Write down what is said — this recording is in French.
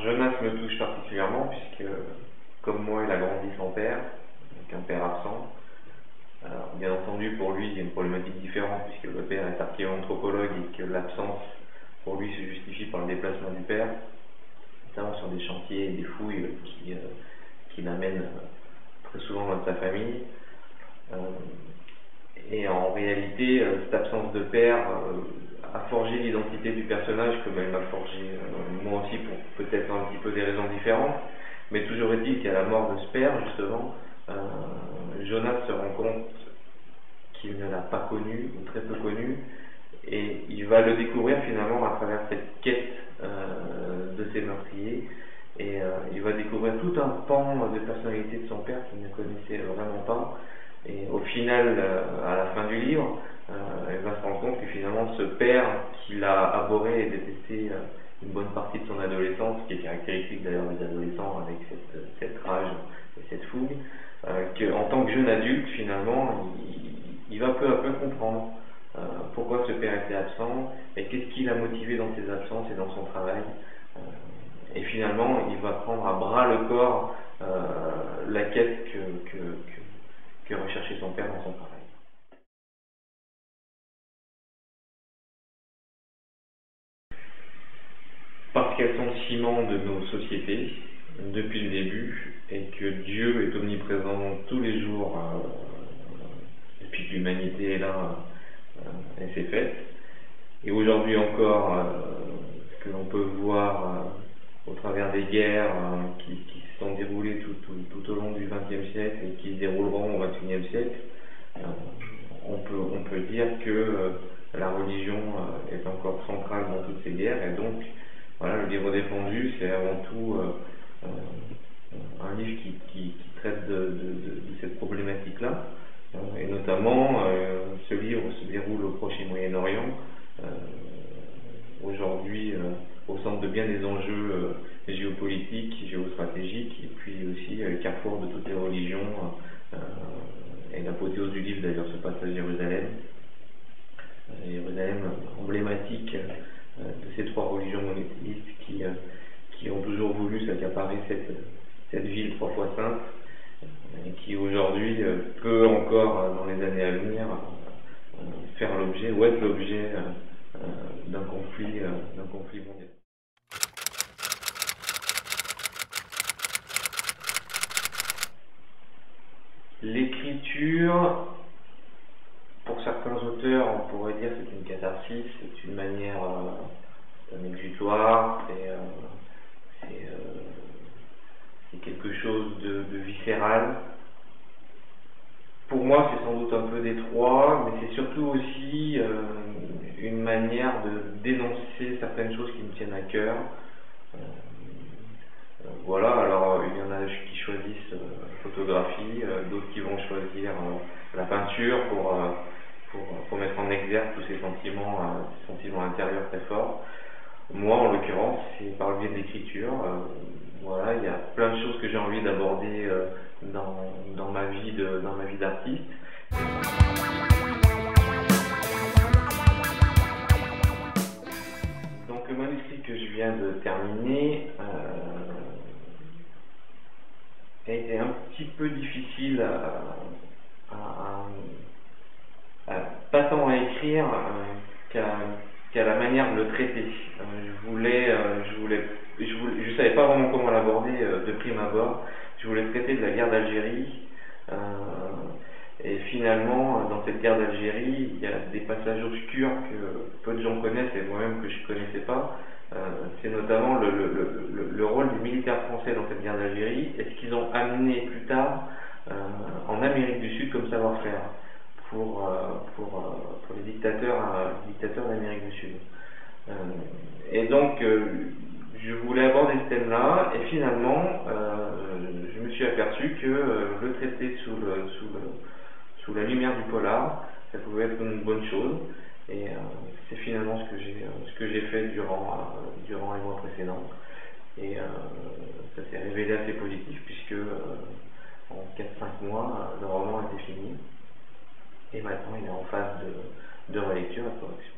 Jonas me touche particulièrement puisque, comme moi, il a grandi sans père, donc un père absent. Alors, bien entendu, pour lui, il y a une problématique différente puisque le père est archéoanthropologue et que l'absence, pour lui, se justifie par le déplacement du père, notamment sur des chantiers et des fouilles qui l'amènent très souvent loin de sa famille. Et en réalité, cette absence de père a forgé l'identité du personnage comme elle m'a forgé moi aussi, pour peut-être un petit peu des raisons différentes. Mais toujours est-il qu'à la mort de ce père, justement, Jonas se rend compte qu'il ne l'a pas connu, ou très peu connu, et il va le découvrir finalement à travers cette quête de ses meurtriers, et il va découvrir tout un pan de personnalité de son père qu'il ne connaissait vraiment pas, et au final, à la fin du livre, il va se rendre compte que finalement ce père qu'il a abhorré et détesté une bonne partie de son adolescence, qui est caractéristique d'ailleurs des adolescents avec cette rage et cette fougue, qu'en tant que jeune adulte, finalement, il va peu à peu comprendre pourquoi ce père était absent et qu'est-ce qui l'a motivé dans ses absences et dans son travail. Et finalement, il va prendre à bras le corps la quête que recherchait son père dans son travail. Parce qu'elles sont le ciment de nos sociétés depuis le début et que Dieu est omniprésent tous les jours depuis que l'humanité est là et s'est faite. Et aujourd'hui encore, ce que l'on peut voir au travers des guerres qui se sont déroulées tout au long du XXe siècle et qui se dérouleront au XXIe siècle, on peut dire que la religion est encore centrale dans toutes ces guerres, et donc voilà, le livre défendu, c'est avant tout un livre qui traite de cette problématique-là, et notamment ce livre se déroule au Proche et Moyen-Orient, aujourd'hui au centre de bien des enjeux géopolitiques, géostratégiques, et puis aussi carrefour de toutes les religions, et l'apothéose du livre d'ailleurs se passe à Jérusalem. Jérusalem emblématique de ces trois religions monothéistes qui ont toujours voulu s'accaparer cette ville trois fois sainte, et qui aujourd'hui peut encore, dans les années à venir, faire l'objet ou être l'objet d'un conflit mondial. L'écriture, pour certains auteurs, on pourrait dire que c'est une catharsis, c'est une manière, c'est un exutoire, c'est quelque chose de viscéral. Pour moi, c'est sans doute un peu détroit, mais c'est surtout aussi une manière de dénoncer certaines choses qui me tiennent à cœur. Voilà, alors il y en a qui choisissent la photographie, d'autres qui vont choisir la peinture pour mettre en exergue tous ces sentiments intérieurs très forts. Moi, en l'occurrence, c'est par le biais de l'écriture. Voilà, il y a plein de choses que j'ai envie d'aborder dans ma vie d'artiste. Donc le manuscrit que je viens de terminer a été un petit peu difficile pas tant à écrire qu'à la manière de le traiter. Je savais pas vraiment comment l'aborder de prime abord. Je voulais traiter de la guerre d'Algérie, et finalement, dans cette guerre d'Algérie, il y a des passages obscurs que peu de gens connaissent et moi-même que je ne connaissais pas. C'est notamment le rôle des militaires français dans cette guerre d'Algérie et ce qu'ils ont amené plus tard en Amérique du Sud comme savoir-faire pour les dictateurs d'Amérique du Sud. Et donc, je voulais aborder ce thème-là, et finalement, je me suis aperçu que le traiter sous la lumière du polar, ça pouvait être une bonne chose, et c'est finalement ce que j'ai fait durant les mois précédents, et ça s'est révélé assez positif, puisque en 4-5 mois, le roman était fini, et maintenant il est en phase de relecture et de correction.